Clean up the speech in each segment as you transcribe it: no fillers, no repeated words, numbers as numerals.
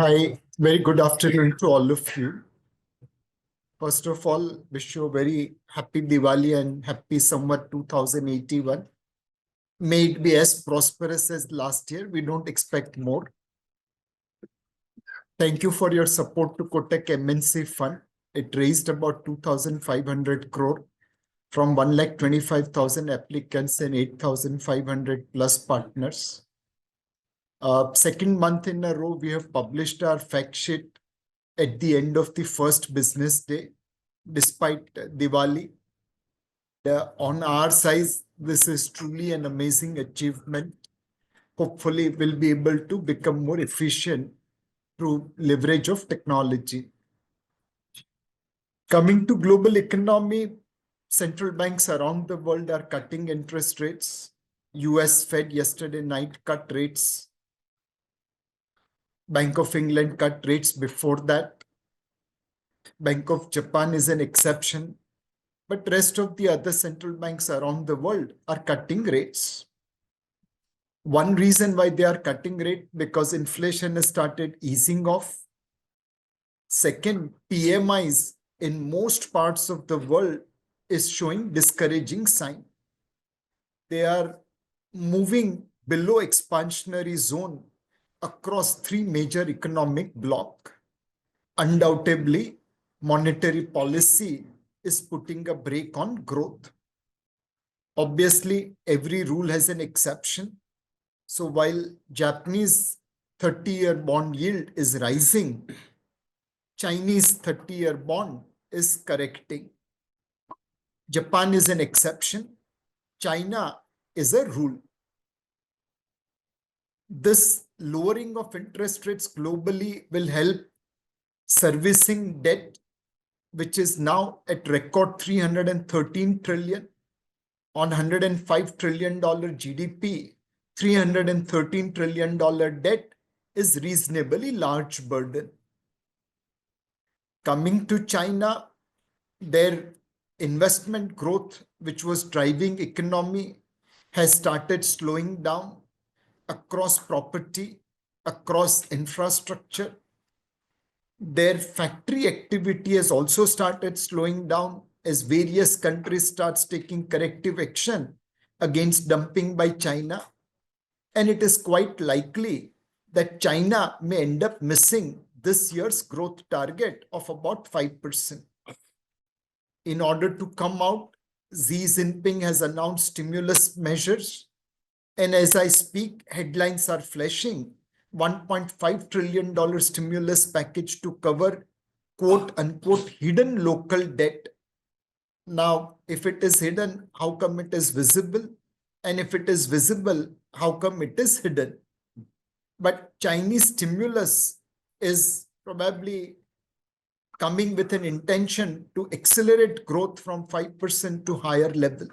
Hi, very good afternoon to all of you. First of all, wish you a very happy Diwali and happy Samvat 2081. May it be as prosperous as last year. We don't expect more. Thank you for your support to Kotak MNC Fund. It raised about 2,500 crore from 1,25,000 applicants and 8,500 plus partners. Second month in a row, we have published our fact sheet at the end of the first business day, despite Diwali. On our side, this is truly an amazing achievement. Hopefully, we'll be able to become more efficient through leverage of technology. Coming to global economy, central banks around the world are cutting interest rates. US Fed yesterday night cut rates. Bank of England cut rates before that. Bank of Japan is an exception, but rest of the other central banks around the world are cutting rates. One reason why they are cutting rate, because inflation has started easing off. Second, PMIs in most parts of the world is showing discouraging sign. They are moving below expansionary zone across three major economic blocs. Undoubtedly, monetary policy is putting a brake on growth. Obviously, every rule has an exception. So while Japanese 30-year bond yield is rising, Chinese 30-year bond is correcting. Japan is an exception. China is a rule. This lowering of interest rates globally will help servicing debt, which is now at record 313 trillion on $105 trillion GDP. $313 trillion debt is reasonably large burden. Coming to China, their investment growth, which was driving economy, has started slowing down across property, across infrastructure. Their factory activity has also started slowing down as various countries starts taking corrective action against dumping by China. And it is quite likely that China may end up missing this year's growth target of about 5%. In order to come out, Xi Jinping has announced stimulus measures. And as I speak, headlines are flashing. $1.5 trillion stimulus package to cover quote unquote hidden local debt. Now, if it is hidden, how come it is visible? And if it is visible, how come it is hidden? But Chinese stimulus is probably coming with an intention to accelerate growth from 5% to higher level.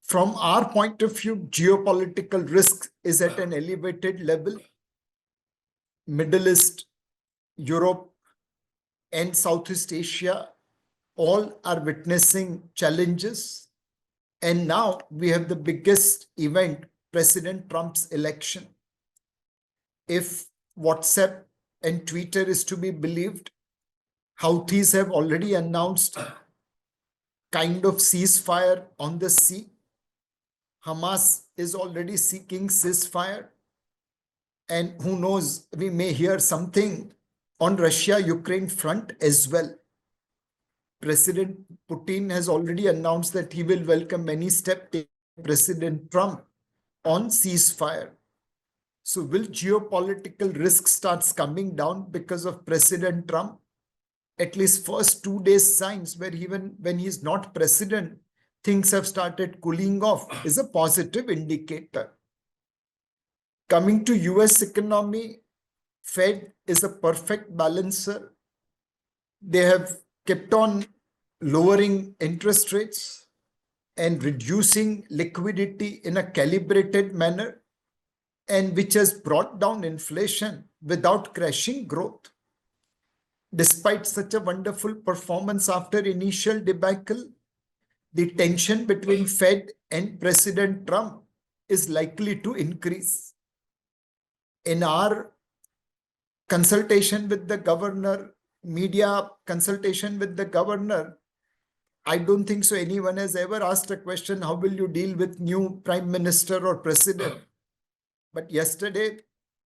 From our point of view, geopolitical risk is at an elevated level. Middle East, Europe, and Southeast Asia all are witnessing challenges. And now we have the biggest event, President Trump's election. If WhatsApp and Twitter is to be believed, Houthis have already announced kind of ceasefire on the sea. Hamas is already seeking ceasefire. And who knows, we may hear something on Russia-Ukraine front as well. President Putin has already announced that he will welcome any step taken by President Trump on ceasefire. So will geopolitical risk starts coming down because of President Trump? At least first 2 days signs where even when he's not president, things have started cooling off is a positive indicator. Coming to US economy, Fed is a perfect balancer. They have kept on lowering interest rates and reducing liquidity in a calibrated manner, and which has brought down inflation without crashing growth. Despite such a wonderful performance after initial debacle, the tension between Fed and President Trump is likely to increase. In our consultation with the governor, media consultation with the governor, I don't think so anyone has ever asked a question, how will you deal with new prime minister or president? But yesterday,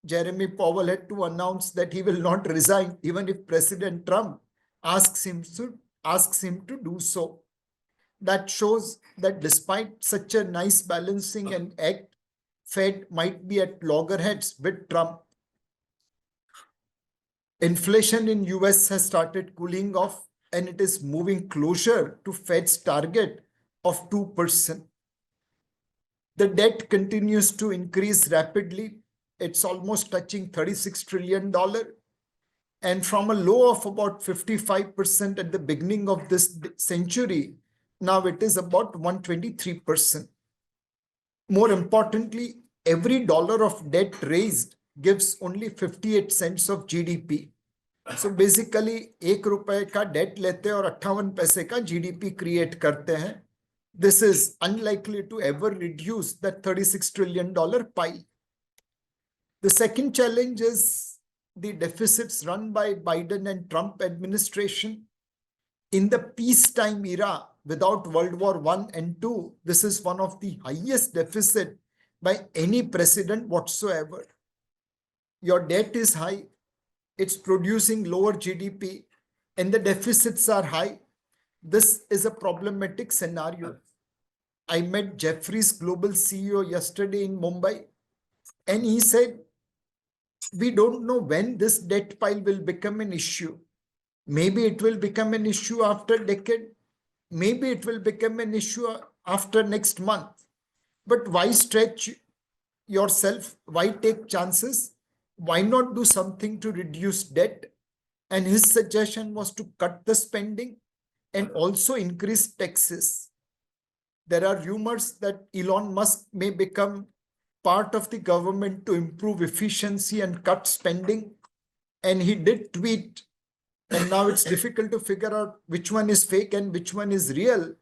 Jeremy Powell had to announce that he will not resign, even if President Trump asks him to do so. That shows that despite such a nice balancing and act, Fed might be at loggerheads with Trump. Inflation in US has started cooling off and it is moving closer to Fed's target of 2%. The debt continues to increase rapidly. It's almost touching $36 trillion. And from a low of about 55% at the beginning of this century, now it is about 123%. More importantly, every dollar of debt raised gives only 58 cents of GDP. So basically, ₹1 का debt लेते हैं और 58 पैसे का GDP create करते हैं. This is unlikely to ever reduce that $36 trillion pile. The second challenge is the deficits run by Biden and Trump administration. In the peacetime era, without World War I and II, this is one of the highest deficit by any president whatsoever. Your debt is high, it's producing lower GDP, and the deficits are high. This is a problematic scenario. I met Jefferies global CEO yesterday in Mumbai, and he said, we don't know when this debt pile will become an issue. Maybe it will become an issue after a decade. Maybe it will become an issue after next month. But why stretch yourself? Why take chances? Why not do something to reduce debt? And his suggestion was to cut the spending and also increase taxes. There are rumors that Elon Musk may become part of the government to improve efficiency and cut spending. And he did tweet, and now it's difficult to figure out which one is fake and which one is real.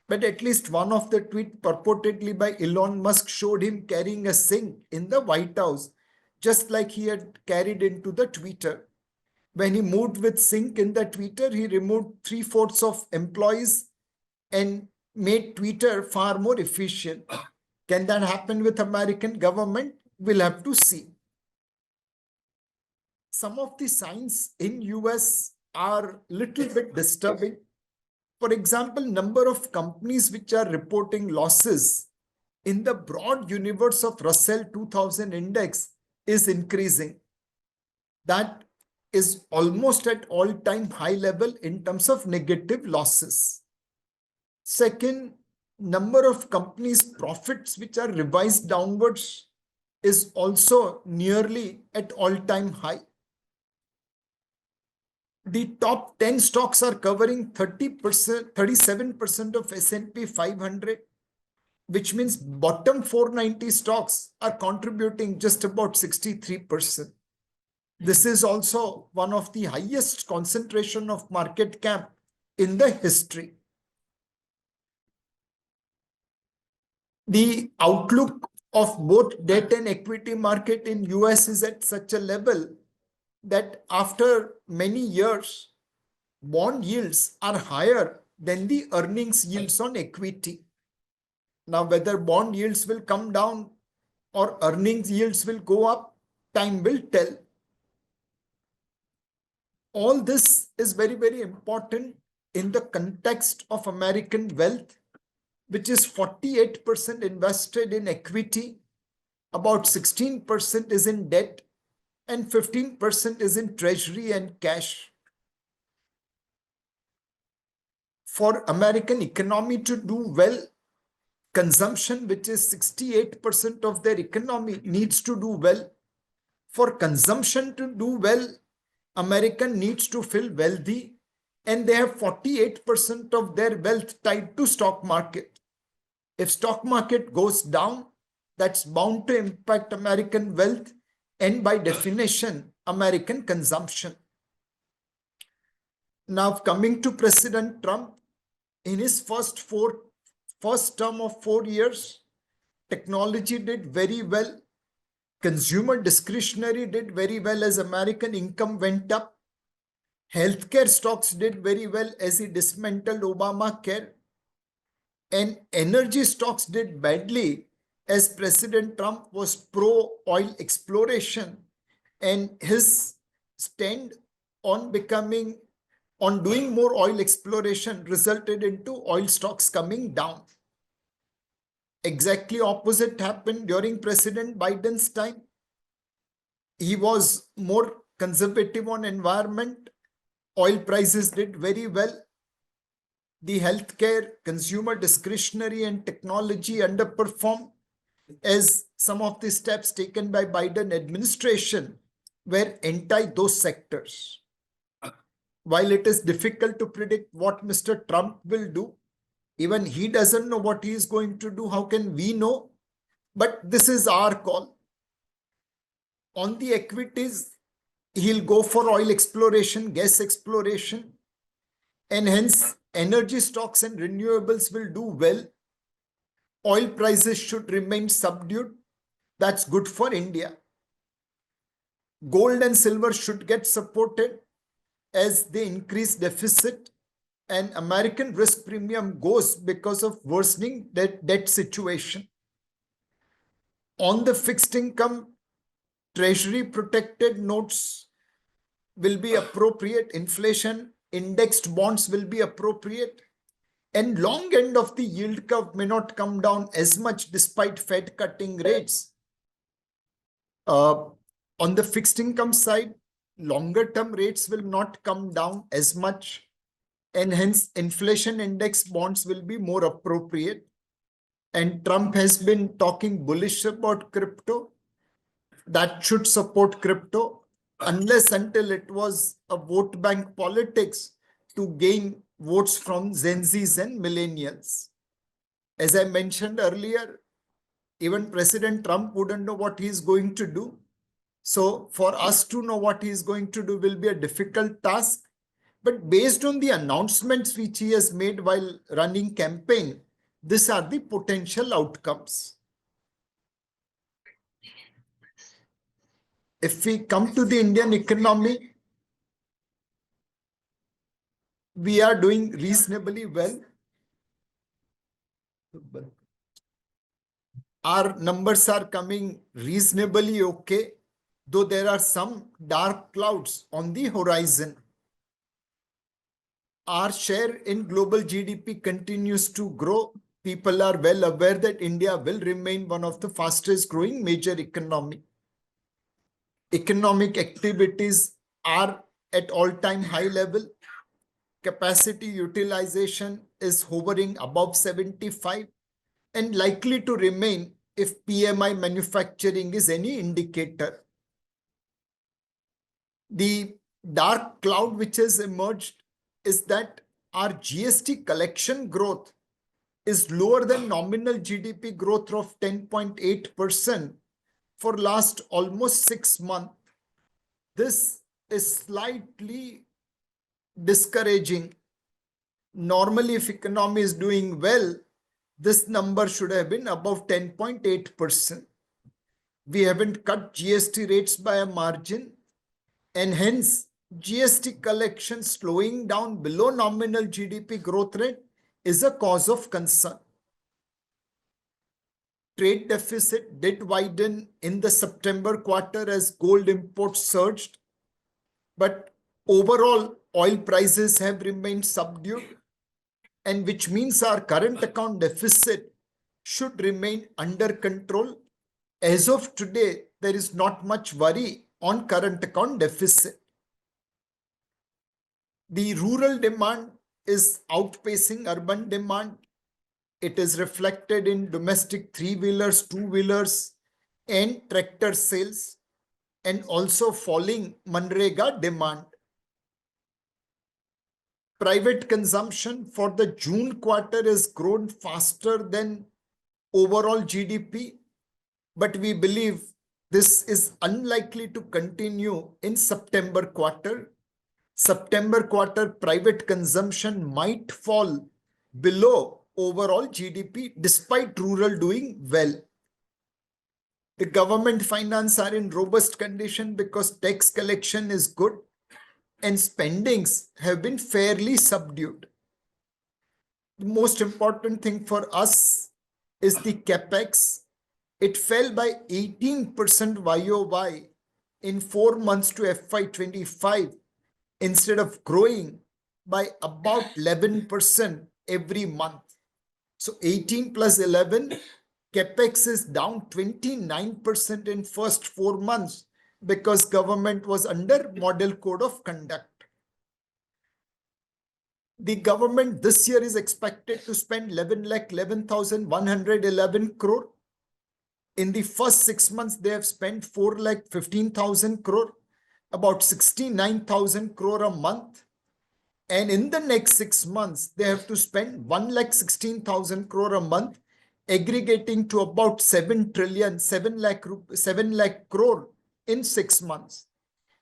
But at least one of the tweets purportedly by Elon Musk showed him carrying a sink in the White House, just like he had carried into the Twitter. When he moved with sink in the Twitter, he removed 3/4 of employees and made Twitter far more efficient. Can that happen with American government? We'll have to see. Some of the signs in US are little bit disturbing. For example, number of companies which are reporting losses in the broad universe of Russell 2000 index is increasing. That is almost at all-time high level in terms of negative losses. Second, number of companies' profits which are revised downwards is also nearly at all-time high. The top 10 stocks are covering 30%, 37% of S&P 500, which means bottom 490 stocks are contributing just about 63%. This is also one of the highest concentration of market cap in the history. The outlook of both debt and equity market in US is at such a level that after many years, bond yields are higher than the earnings yields on equity. Now, whether bond yields will come down or earnings yields will go up, time will tell. All this is very, very important in the context of American wealth, which is 48% invested in equity, about 16% is in debt, and 15% is in treasury and cash. For American economy to do well, consumption, which is 68% of their economy, needs to do well. For consumption to do well, American needs to feel wealthy, and they have 48% of their wealth tied to stock market. If stock market goes down, that's bound to impact American wealth and by definition, American consumption. Now, coming to President Trump, in his first term of 4 years, technology did very well. Consumer discretionary did very well as American income went up. Healthcare stocks did very well as he dismantled Obamacare. And energy stocks did badly as President Trump was pro-oil exploration, and his stand on doing more oil exploration resulted into oil stocks coming down. Exactly opposite happened during President Biden's time. He was more conservative on environment. Oil prices did very well. The healthcare, consumer discretionary, and technology underperformed as some of the steps taken by Biden administration were anti those sectors. While it is difficult to predict what Mr. Trump will do, even he doesn't know what he is going to do. How can we know? But this is our call. On the equities, he'll go for oil exploration, gas exploration, and hence energy stocks and renewables will do well. Oil prices should remain subdued. That's good for India. Gold and silver should get supported as they increase deficit, and American risk premium goes because of worsening debt situation. On the fixed income, treasury protected notes will be appropriate, inflation indexed bonds will be appropriate, and long end of the yield curve may not come down as much despite Fed cutting rates. On the fixed income side, longer term rates will not come down as much, and hence inflation index bonds will be more appropriate. And Trump has been talking bullish about crypto. That should support crypto unless until it was a vote bank politics to gain votes from Gen Zs and millennials. As I mentioned earlier, even President Trump wouldn't know what he is going to do. So for us to know what he is going to do will be a difficult task. But based on the announcements which he has made while running campaign, these are the potential outcomes. If we come to the Indian economy, we are doing reasonably well. Our numbers are coming reasonably okay, though there are some dark clouds on the horizon. Our share in global GDP continues to grow. People are well aware that India will remain one of the fastest growing major economy. Economic activities are at all-time high level. Capacity utilization is hovering above 75 and likely to remain if PMI manufacturing is any indicator. The dark cloud which has emerged is that our GST collection growth is lower than nominal GDP growth of 10.8% for last almost 6 months. This is slightly discouraging. Normally, if economy is doing well, this number should have been above 10.8%. We haven't cut GST rates by a margin, and hence GST collection slowing down below nominal GDP growth rate is a cause of concern. Trade deficit did widen in the September quarter as gold imports surged, but overall oil prices have remained subdued, and which means our current account deficit should remain under control. As of today, there is not much worry on current account deficit. The rural demand is outpacing urban demand. It is reflected in domestic three-wheelers, two-wheelers, and tractor sales, and also falling Manrega demand. Private consumption for the June quarter has grown faster than overall GDP, but we believe this is unlikely to continue in September quarter. September quarter private consumption might fall below overall GDP despite rural doing well. The government finance are in robust condition because tax collection is good and spendings have been fairly subdued. The most important thing for us is the capex. It fell by 18% YOY in 4 months to FY25 instead of growing by about 11% every month. So 18 plus 11, capex is down 29% in first 4 months because government was under model code of conduct. The government this year is expected to spend 11,11,111 crore. In the first 6 months, they have spent 4,15,000 crore, about 69,000 crore a month. And in the next 6 months, they have to spend 1,16,000 crore a month, aggregating to about 7 trillion, 7 lakh crore in 6 months.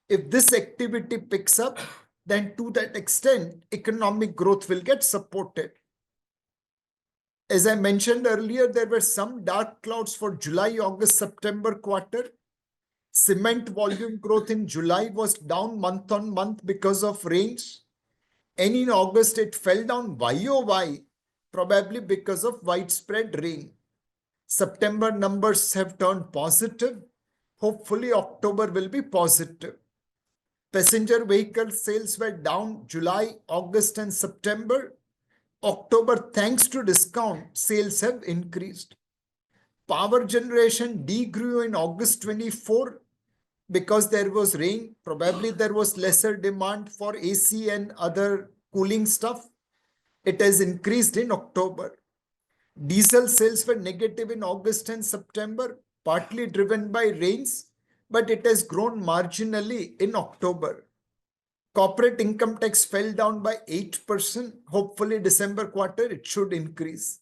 If this activity picks up, then to that extent, economic growth will get supported. As I mentioned earlier, there were some dark clouds for July, August, September quarter. Cement volume growth in July was down month on month because of rains. And in August, it fell down YOY, probably because of widespread rain. September numbers have turned positive. Hopefully, October will be positive. Passenger vehicle sales were down July, August, and September. October, thanks to discount, sales have increased. Power generation degrew in August 24 because there was rain. Probably there was lesser demand for AC and other cooling stuff. It has increased in October. Diesel sales were negative in August and September, partly driven by rains, but it has grown marginally in October. Corporate income tax fell down by 8%. Hopefully, December quarter, it should increase.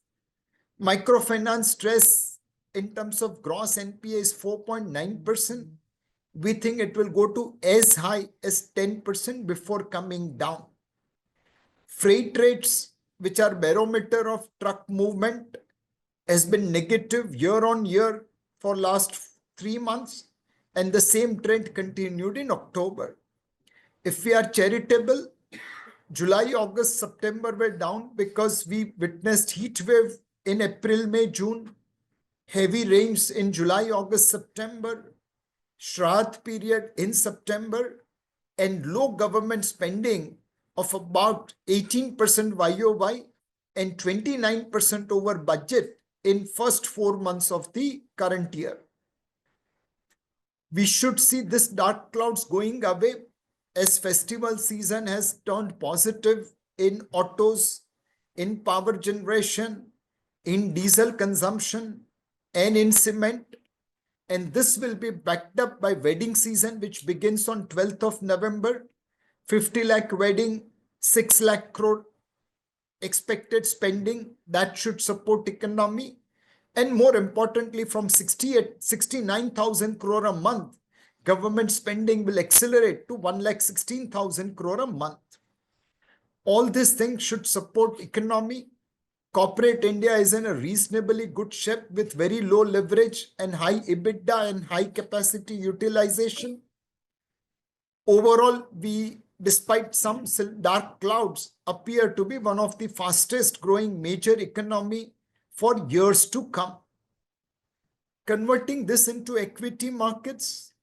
Microfinance stress in terms of gross NPA is 4.9%. We think it will go to as high as 10% before coming down. Freight rates, which are barometer of truck movement, has been negative year on year for last 3 months, and the same trend continued in October. If we are charitable, July, August, September were down because we witnessed heat wave in April, May, June, heavy rains in July, August, September, Shraddh period in September, and low government spending of about 18% YOY and 29% over budget in first 4 months of the current year. We should see this dark clouds going away as festival season has turned positive in autos, in power generation, in diesel consumption, and in cement. And this will be backed up by wedding season, which begins on 12th of November. 50 lakh wedding, 6 lakh crore expected spending. That should support economy. And more importantly, from 69,000 crore a month, government spending will accelerate to 1,16,000 crore a month. All these things should support economy. Corporate India is in a reasonably good shape with very low leverage and high EBITDA and high capacity utilization. Overall, we, despite some dark clouds, appear to be one of the fastest growing major economy for years to come. Converting this into equity markets,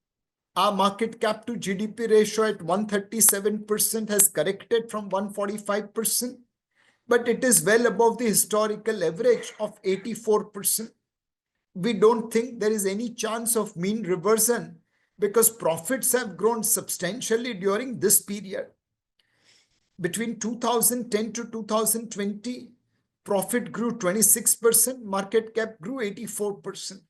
our market cap to GDP ratio at 137% has corrected from 145%, but it is well above the historical average of 84%. We don't think there is any chance of mean reversion because profits have grown substantially during this period. Between 2010 to 2020, profit grew 26%, market cap grew 84%.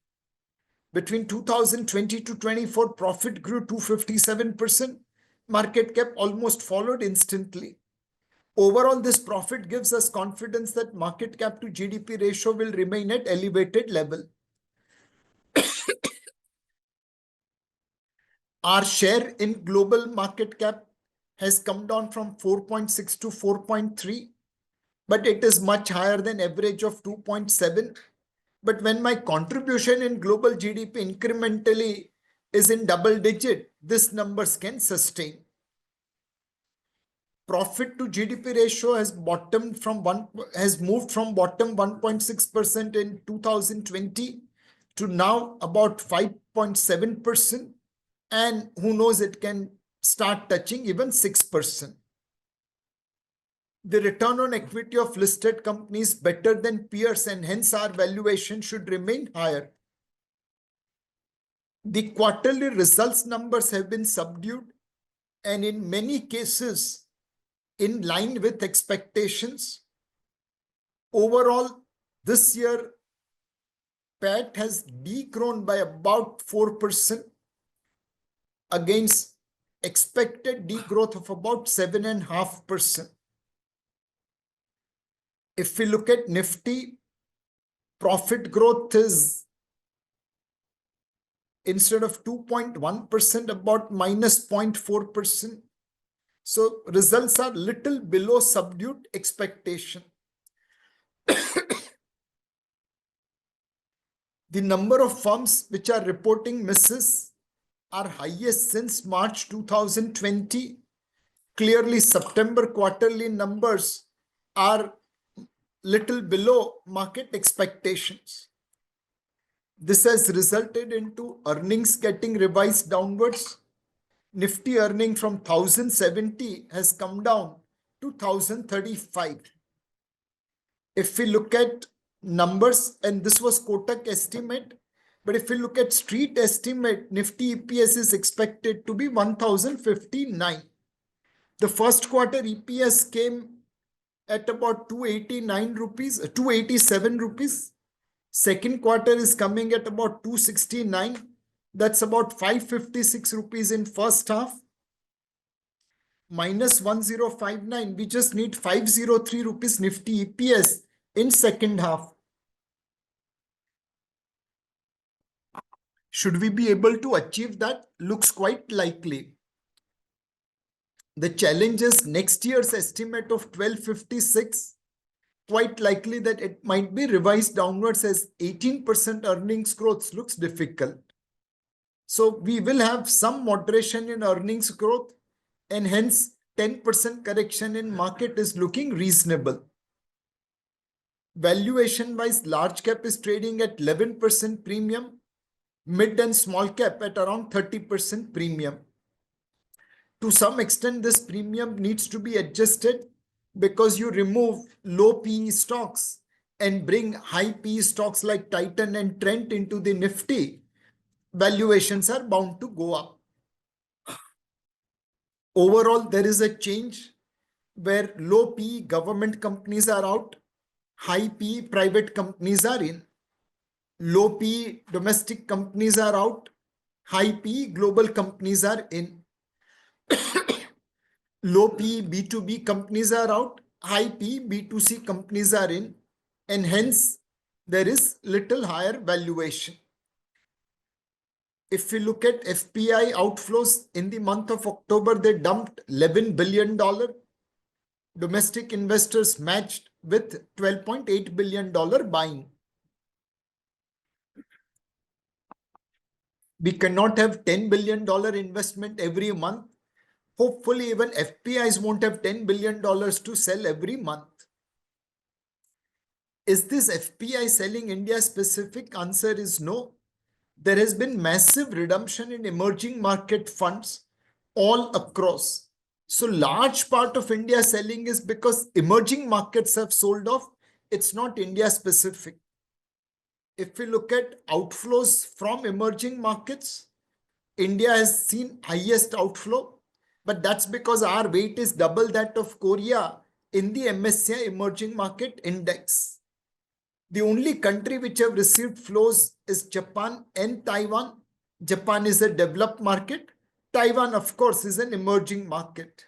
Between 2020 to 24, profit grew 257%, market cap almost followed instantly. Overall, this profit gives us confidence that market cap to GDP ratio will remain at elevated level. Our share in global market cap has come down from 4.6 to 4.3, but it is much higher than average of 2.7. But when my contribution in global GDP incrementally is in double digit, this numbers can sustain. Profit to GDP ratio has moved from bottom 1.6% in 2020 to now about 5.7%. And who knows, it can start touching even 6%. The return on equity of listed companies better than peers, and hence our valuation should remain higher. The quarterly results numbers have been subdued and in many cases in line with expectations. Overall, this year, PAT has degrown by about 4% against expected degrowth of about 7.5%. If we look at Nifty, profit growth is instead of 2.1%, about minus 0.4%. So results are little below subdued expectation. The number of firms which are reporting misses are highest since March 2020. Clearly, September quarterly numbers are little below market expectations. This has resulted into earnings getting revised downwards. Nifty earning from 1070 has come down to 1035. If we look at numbers, and this was Kotak estimate, but if we look at street estimate, Nifty EPS is expected to be 1059. The first quarter EPS came at about 289 rupees, 287 rupees. Second quarter is coming at about 269. That's about 556 rupees in first half. Minus 1059. We just need 503 rupees Nifty EPS in second half. Should we be able to achieve that? Looks quite likely. The challenge is next year's estimate of 1256. Quite likely that it might be revised downwards as 18% earnings growth looks difficult. So we will have some moderation in earnings growth, and hence 10% correction in market is looking reasonable. Valuation wise, large cap is trading at 11% premium, mid and small cap at around 30% premium. To some extent, this premium needs to be adjusted because you remove low PE stocks and bring high PE stocks like Titan and Trent into the Nifty. Valuations are bound to go up. Overall, there is a change where low PE government companies are out, high PE private companies are in. Low PE domestic companies are out, high PE global companies are in. Low PE B2B companies are out, high PE B2C companies are in, and hence there is little higher valuation. If we look at FPI outflows in the month of October, they dumped $11 billion. Domestic investors matched with $12.8 billion buying. We cannot have $10 billion investment every month. Hopefully, even FPIs won't have $10 billion to sell every month. Is this FPI selling India specific? Answer is no. There has been massive redemption in emerging market funds all across. So large part of India selling is because emerging markets have sold off. It's not India specific. If we look at outflows from emerging markets, India has seen highest outflow. But that's because our weight is double that of Korea in the MSCI Emerging Market Index. The only country which have received flows is Japan and Taiwan. Japan is a developed market. Taiwan, of course, is an emerging market.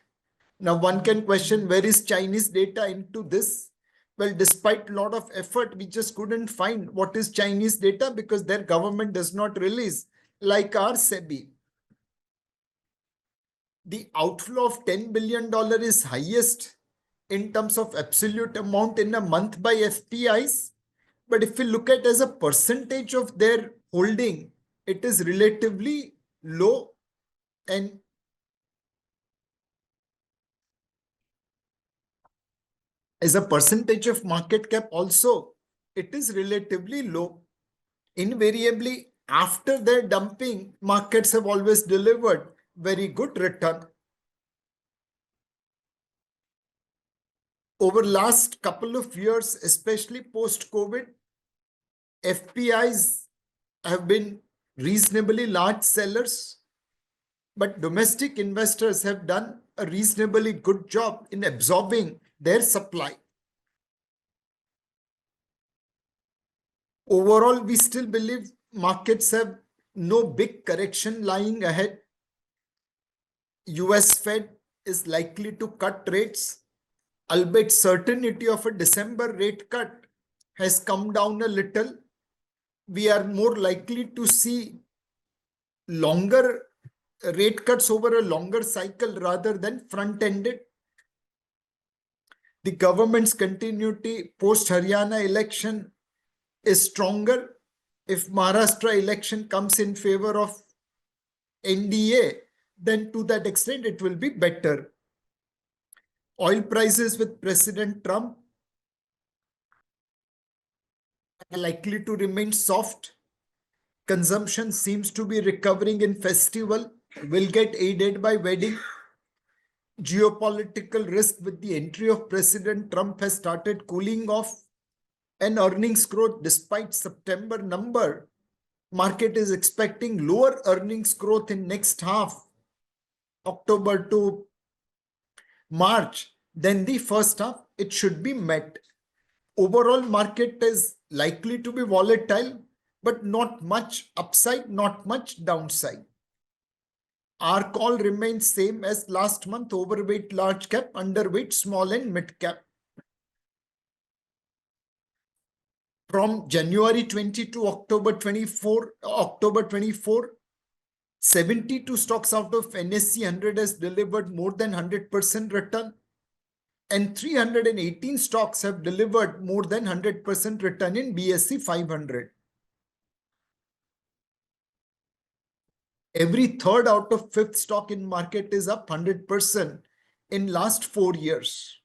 Now, one can question, where is Chinese data into this? Well, despite a lot of effort, we just couldn't find what is Chinese data because their government does not release, like our SEBI. The outflow of $10 billion is highest in terms of absolute amount in a month by FPIs. But if we look at as a percentage of their holding, it is relatively low, and as a percentage of market cap also, it is relatively low. Invariably, after their dumping, markets have always delivered very good return. Over last couple of years, especially post-COVID, FPIs have been reasonably large sellers, but domestic investors have done a reasonably good job in absorbing their supply. Overall, we still believe markets have no big correction lying ahead. US Fed is likely to cut rates, albeit certainty of a December rate cut has come down a little. We are more likely to see longer rate cuts over a longer cycle rather than front-ended. The government's continuity post-Haryana election is stronger. If Maharashtra election comes in favor of NDA, then to that extent it will be better. Oil prices with President Trump are likely to remain soft. Consumption seems to be recovering in festival, will get aided by wedding. Geopolitical risk with the entry of President Trump has started cooling off, and earnings growth despite September number. Market is expecting lower earnings growth in next half, October to March, than the first half. It should be met. Overall, market is likely to be volatile, but not much upside, not much downside. Our call remains same as last month: overweight large cap, underweight small and mid cap. From January 20 to October 24, 72 stocks out of NSE 100 has delivered more than 100% return, and 318 stocks have delivered more than 100% return in BSE 500. Every third out of fifth stock in market is up 100% in last 4 years.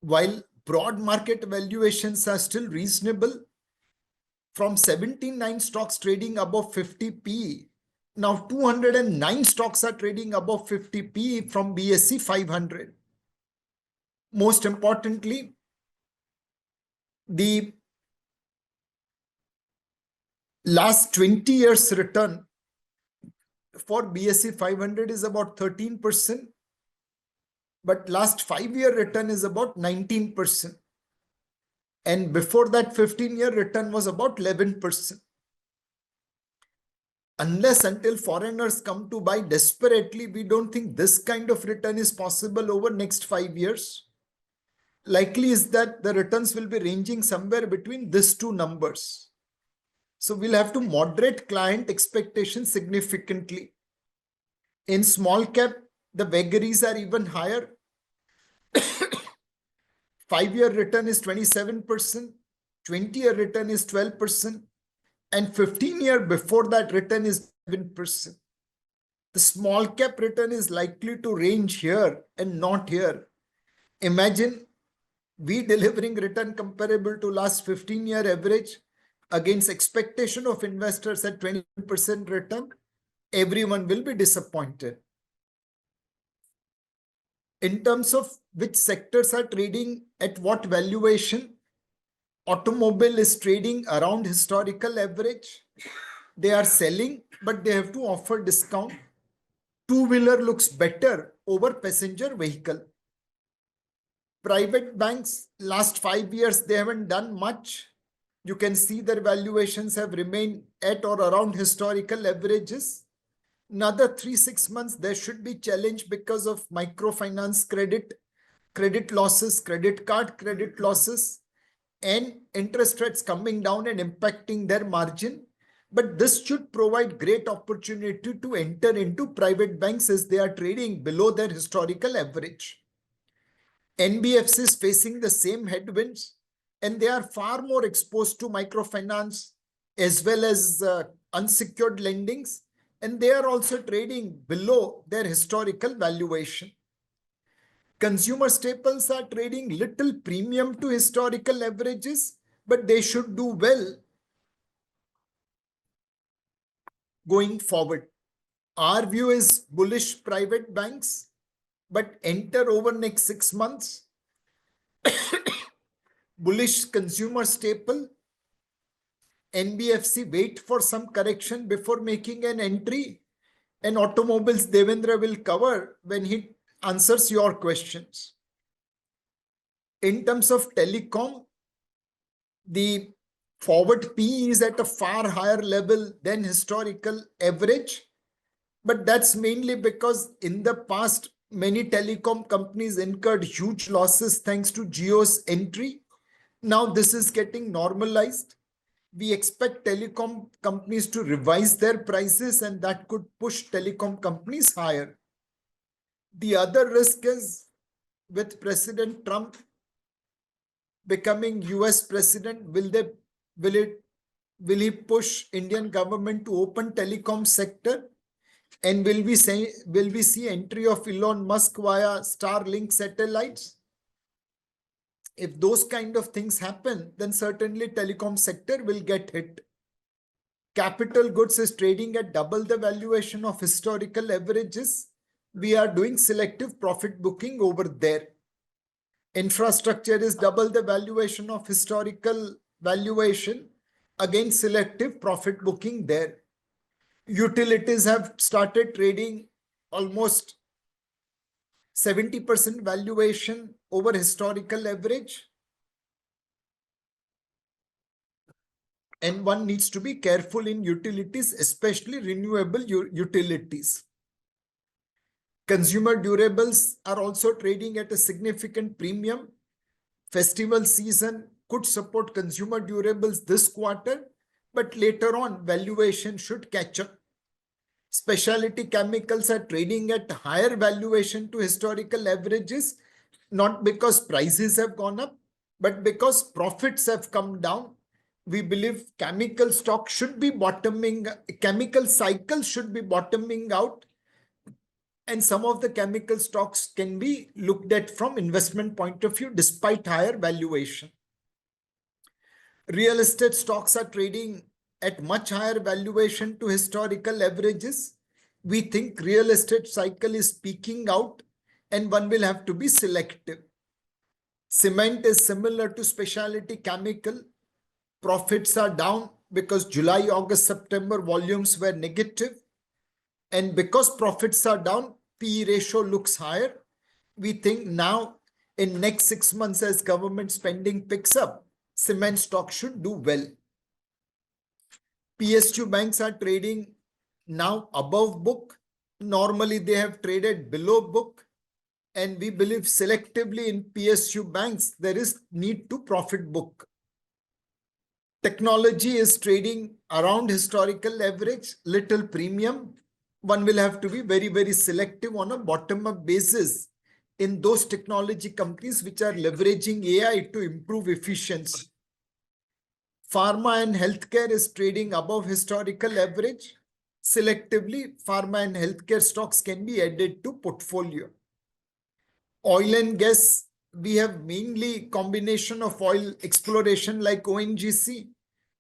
While broad market valuations are still reasonable, from 79 stocks trading above 50 PE, now 209 stocks are trading above 50 PE from BSE 500. Most importantly, the last 20 years return for BSE 500 is about 13%, but last 5-year return is about 19%. And before that, 15-year return was about 11%. Unless until foreigners come to buy desperately, we don't think this kind of return is possible over next 5 years. Likely is that the returns will be ranging somewhere between these two numbers. So we'll have to moderate client expectations significantly. In small cap, the vagaries are even higher. 5-year return is 27%, 20-year return is 12%, and 15-year before that return is 7%. The small cap return is likely to range here and not here. Imagine we delivering return comparable to last 15-year average against expectation of investors at 20% return. Everyone will be disappointed. In terms of which sectors are trading at what valuation, automobile is trading around historical average. They are selling, but they have to offer discount. Two-wheeler looks better over passenger vehicle. Private banks, last 5 years, they haven't done much. You can see their valuations have remained at or around historical averages. Another 3-6 months, there should be challenge because of microfinance credit losses, credit card credit losses, and interest rates coming down and impacting their margin. But this should provide great opportunity to enter into private banks as they are trading below their historical average. NBFC is facing the same headwinds. and they are far more exposed to microfinance as well as unsecured lendings, and they are also trading below their historical valuation. Consumer staples are trading little premium to historical averages, but they should do well going forward. Our view is bullish private banks, but enter over next 6 months. Bullish consumer staple, NBFC wait for some correction before making an entry, and automobiles Devendra will cover when he answers your questions. In terms of telecom, the forward P is at a far higher level than historical average, but that's mainly because in the past, many telecom companies incurred huge losses thanks to Jio's entry. Now this is getting normalized. We expect telecom companies to revise their prices, and that could push telecom companies higher. The other risk is with President Trump becoming US president, will he push Indian government to open telecom sector? And will we see entry of Elon Musk via Starlink satellites? If those kind of things happen, then certainly telecom sector will get hit. Capital goods is trading at double the valuation of historical averages. We are doing selective profit booking over there. Infrastructure is double the valuation of historical valuation. Again, selective profit booking there. Utilities have started trading almost 70% valuation over historical average. And one needs to be careful in utilities, especially renewable utilities. Consumer durables are also trading at a significant premium. Festival season could support consumer durables this quarter, but later on, valuation should catch up. Specialty chemicals are trading at higher valuation to historical averages, not because prices have gone up, but because profits have come down. We believe chemical stock should be bottoming, chemical cycle should be bottoming out, and some of the chemical stocks can be looked at from investment point of view despite higher valuation. Real estate stocks are trading at much higher valuation to historical averages. We think real estate cycle is peaking out and one will have to be selective. Cement is similar to specialty chemical. Profits are down because July, August, September volumes were negative. And because profits are down, PE ratio looks higher. We think now in next 6 months as government spending picks up, cement stock should do well. PSU banks are trading now above book. Normally they have traded below book. And we believe selectively in PSU banks, there is need to profit book. Technology is trading around historical average, little premium. One will have to be very, very selective on a bottom-up basis in those technology companies which are leveraging AI to improve efficiency. Pharma and healthcare is trading above historical average. Selectively, pharma and healthcare stocks can be added to portfolio. Oil and gas, we have mainly combination of oil exploration like ONGC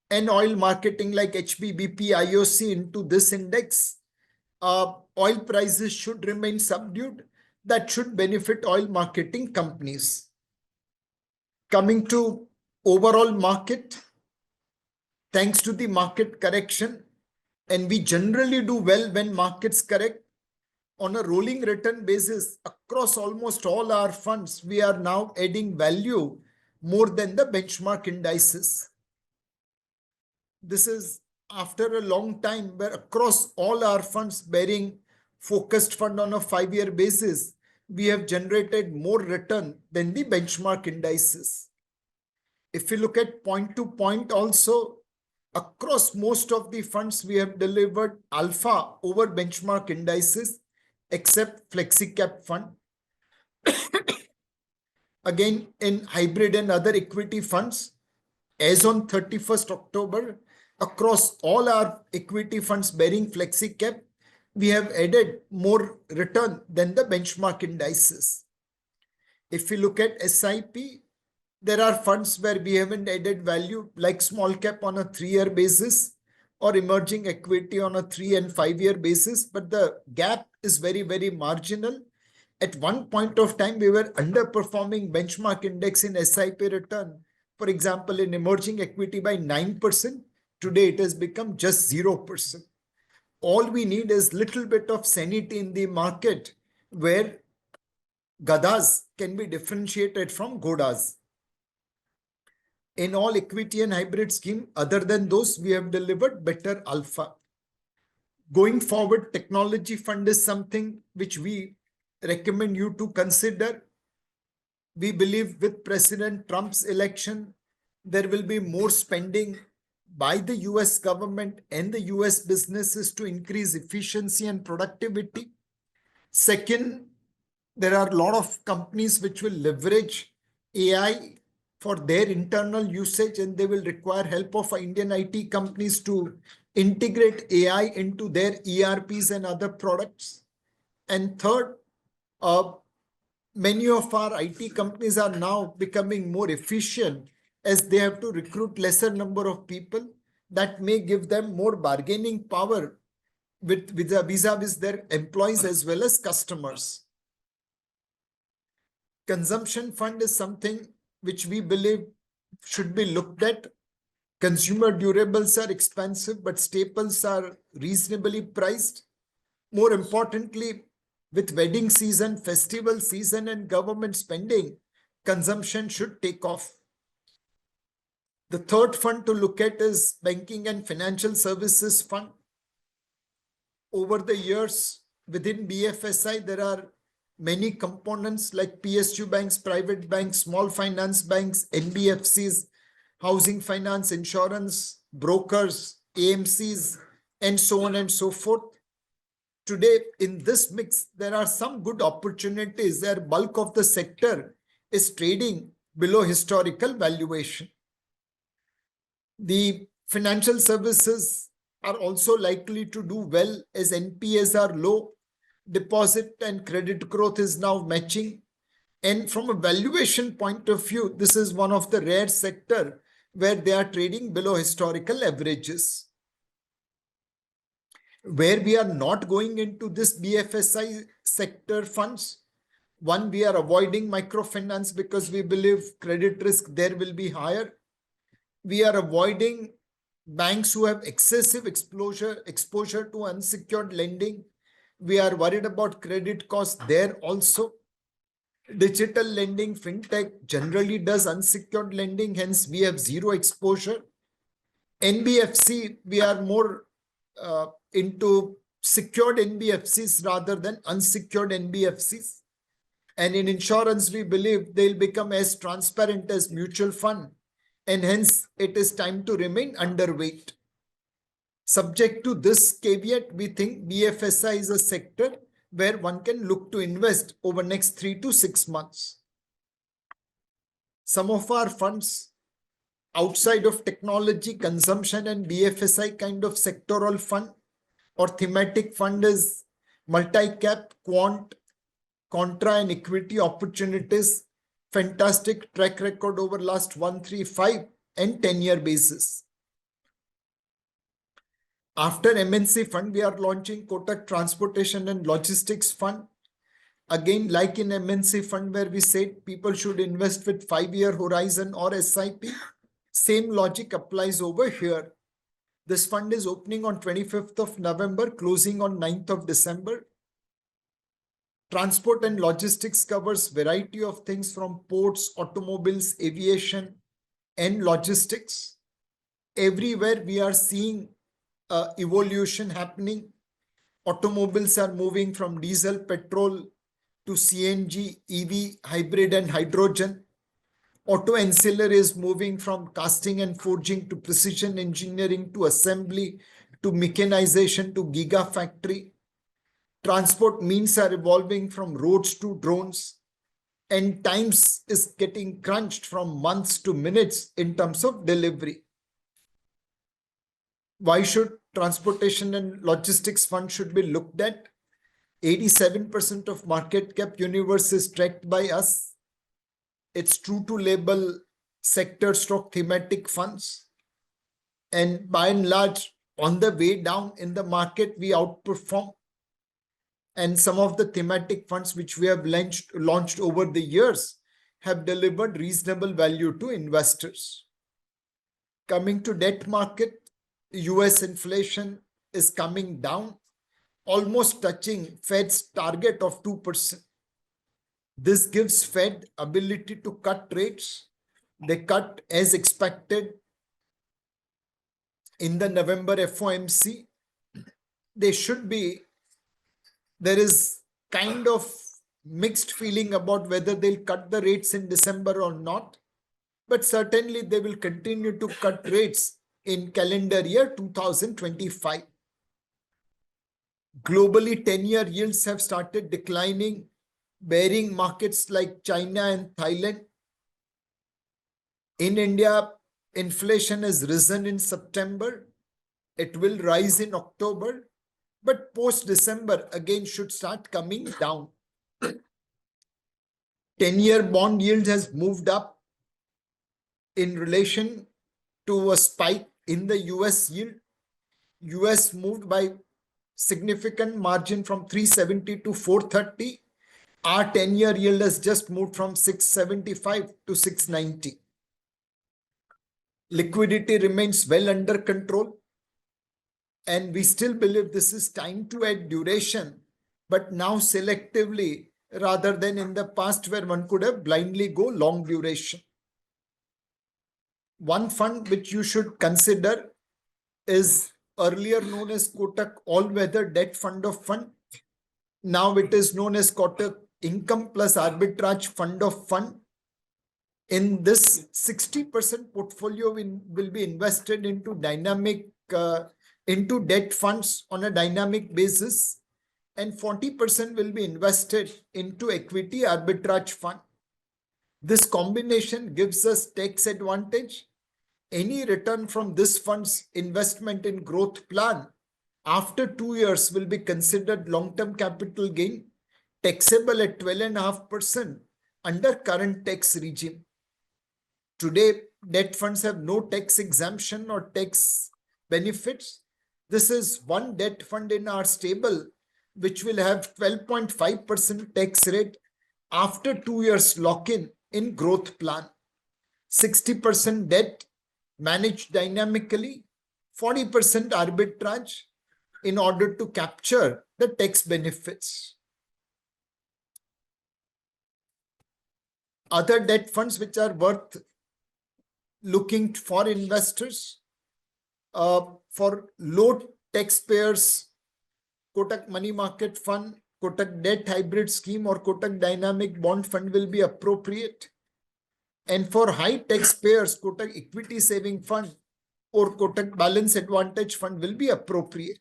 and oil marketing like HPBP, IOC into this index. Oil prices should remain subdued. That should benefit oil marketing companies. Coming to overall market, thanks to the market correction, and we generally do well when markets correct. On a rolling return basis, across almost all our funds, we are now adding value more than the benchmark indices. This is after a long time where across all our funds bearing focused fund on a 5-year basis, we have generated more return than the benchmark indices. If you look at point to point also, across most of the funds, we have delivered alpha over benchmark indices, except FlexiCap fund. Again, in hybrid and other equity funds, as on 31st October, across all our equity funds bearing flexi cap, we have added more return than the benchmark indices. If we look at SIP, there are funds where we haven't added value, like small cap on a 3-year basis or emerging equity on a 3 and 5-year basis, but the gap is very, very marginal. At one point of time, we were underperforming benchmark index in SIP return. For example, in emerging equity by 9%. Today, it has become just 0%. All we need is little bit of sanity in the market where gadas can be differentiated from godas. In all equity and hybrid scheme, other than those, we have delivered better alpha. Going forward, technology fund is something which we recommend you to consider. We believe with President Trump's election, there will be more spending by the US government and the US businesses to increase efficiency and productivity. Second, there are a lot of companies which will leverage AI for their internal usage, and they will require help of Indian IT companies to integrate AI into their ERPs and other products. And third, many of our IT companies are now becoming more efficient as they have to recruit lesser number of people. That may give them more bargaining power with vis-a-vis their employees as well as customers. Consumption fund is something which we believe should be looked at. Consumer durables are expensive, but staples are reasonably priced. More importantly, with wedding season, festival season, and government spending, consumption should take off. The third fund to look at is banking and financial services fund. Over the years, within BFSI, there are many components like PSU banks, private banks, small finance banks, NBFCs, housing finance, insurance, brokers, AMCs, and so on and so forth. Today, in this mix, there are some good opportunities where bulk of the sector is trading below historical valuation. The financial services are also likely to do well as NPAs are low, deposit and credit growth is now matching. And from a valuation point of view, this is one of the rare sector where they are trading below historical averages. Where we are not going into this BFSI sector funds, one, we are avoiding microfinance because we believe credit risk there will be higher. We are avoiding banks who have excessive exposure to unsecured lending. We are worried about credit costs there also. Digital lending, fintech generally does unsecured lending, hence we have zero exposure. NBFC, we are more into secured NBFCs rather than unsecured NBFCs. And in insurance, we believe they'll become as transparent as mutual fund, and hence it is time to remain underweight. Subject to this caveat, we think BFSI is a sector where one can look to invest over next 3 to 6 months. Some of our funds outside of technology, consumption, and BFSI kind of sectoral fund or thematic fund is multi-cap, quant, contra, and equity opportunities. Fantastic track record over last 1, 3, 5, and 10-year basis. After MNC fund, we are launching Kotak Transportation and Logistics Fund. Again, like in MNC fund where we said people should invest with 5-year horizon or SIP, same logic applies over here. This fund is opening on 25th of November, closing on 9th of December. Transport and logistics covers variety of things from ports, automobiles, aviation, and logistics. Everywhere we are seeing evolution happening. Automobiles are moving from diesel, petrol to CNG, EV, hybrid, and hydrogen. Auto ancillary is moving from casting and forging to precision engineering to assembly to mechanization to gigafactory. Transport means are evolving from roads to drones. and times is getting crunched from months to minutes in terms of delivery. Why should transportation and logistics fund should be looked at? 87% of market cap universe is tracked by us. It's true to label sector stock thematic funds. And by and large, on the way down in the market, we outperform. And some of the thematic funds which we have launched over the years have delivered reasonable value to investors. Coming to debt market, US inflation is coming down, almost touching Fed's target of 2%. This gives Fed ability to cut rates. They cut as expected in the November FOMC. There is kind of mixed feeling about whether they'll cut the rates in December or not, but certainly they will continue to cut rates in calendar year 2025. Globally, 10-year yields have started declining, bearing markets like China and Thailand. In India, inflation has risen in September. It will rise in October, but post-December again should start coming down. 10-year bond yield has moved up in relation to a spike in the US yield. US moved by significant margin from 370 to 430. Our 10-year yield has just moved from 675 to 690. Liquidity remains well under control. And we still believe this is time to add duration, but now selectively rather than in the past where one could have blindly go long duration. One fund which you should consider is earlier known as Kotak All-Weather Debt Fund of Fund. Now it is known as Kotak Income Plus Arbitrage Fund of Fund. In this, 60% portfolio will be invested into into debt funds on a dynamic basis, and 40% will be invested into equity arbitrage fund. This combination gives us tax advantage. Any return from this fund's investment in growth plan after 2 years will be considered long-term capital gain, taxable at 12.5% under current tax regime. Today, debt funds have no tax exemption or tax benefits. This is one debt fund in our stable which will have 12.5% tax rate after 2 years lock-in in growth plan. 60% debt managed dynamically, 40% arbitrage in order to capture the tax benefits. Other debt funds which are worth looking for investors, for low taxpayers, Kotak Money Market Fund, Kotak Debt Hybrid Scheme or Kotak Dynamic Bond Fund will be appropriate. And for high taxpayers, Kotak Equity Saving Fund or Kotak Balance Advantage Fund will be appropriate.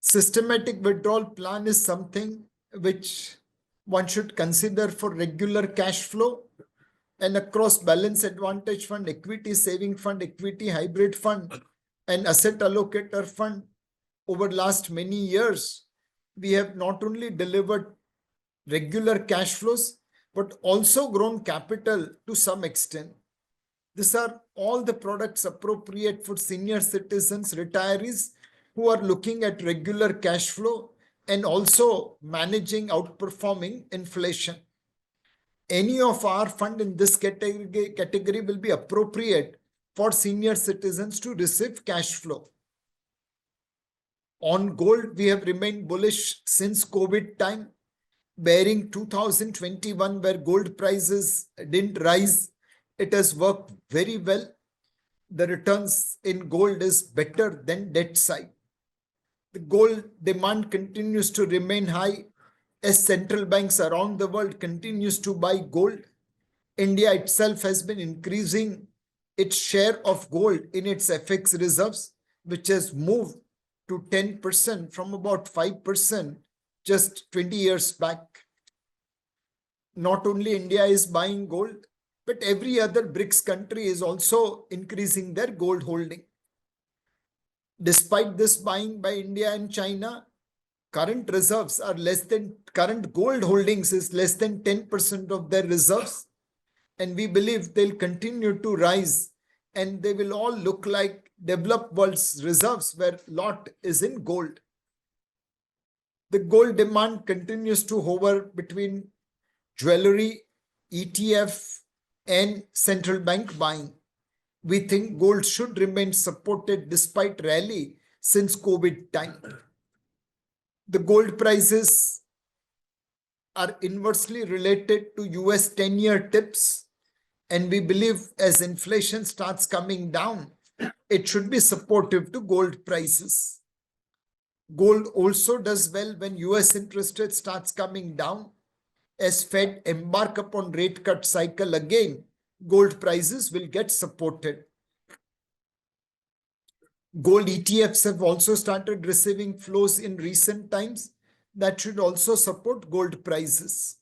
Systematic withdrawal plan is something which one should consider for regular cash flow, and across Balance Advantage Fund, Equity Saving Fund, Equity Hybrid Fund, and Asset Allocator Fund, over last many years, we have not only delivered regular cash flows, but also grown capital to some extent. These are all the products appropriate for senior citizens, retirees who are looking at regular cash flow and also managing outperforming inflation. Any of our fund in this category will be appropriate for senior citizens to receive cash flow. On gold, we have remained bullish since COVID time, bearing 2021 where gold prices didn't rise. It has worked very well. The returns in gold is better than debt side. The gold demand continues to remain high as central banks around the world continues to buy gold. India itself has been increasing its share of gold in its FX reserves, which has moved to 10% from about 5% just 20 years back. not only India is buying gold, but every other BRICS country is also increasing their gold holding. Despite this buying by India and China, current gold holdings is less than 10% of their reserves. And we believe they'll continue to rise and they will all look like developed world's reserves where lot is in gold. The gold demand continues to hover between jewelry, ETF, and central bank buying. We think gold should remain supported despite rally since COVID time. The gold prices are inversely related to US 10-year tips, and we believe as inflation starts coming down, it should be supportive to gold prices. Gold also does well when US interest rate starts coming down. As Fed embark upon rate cut cycle again, gold prices will get supported. Gold ETFs have also started receiving flows in recent times that should also support gold prices.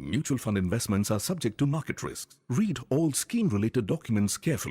Mutual fund investments are subject to market risks. Read all scheme-related documents carefully.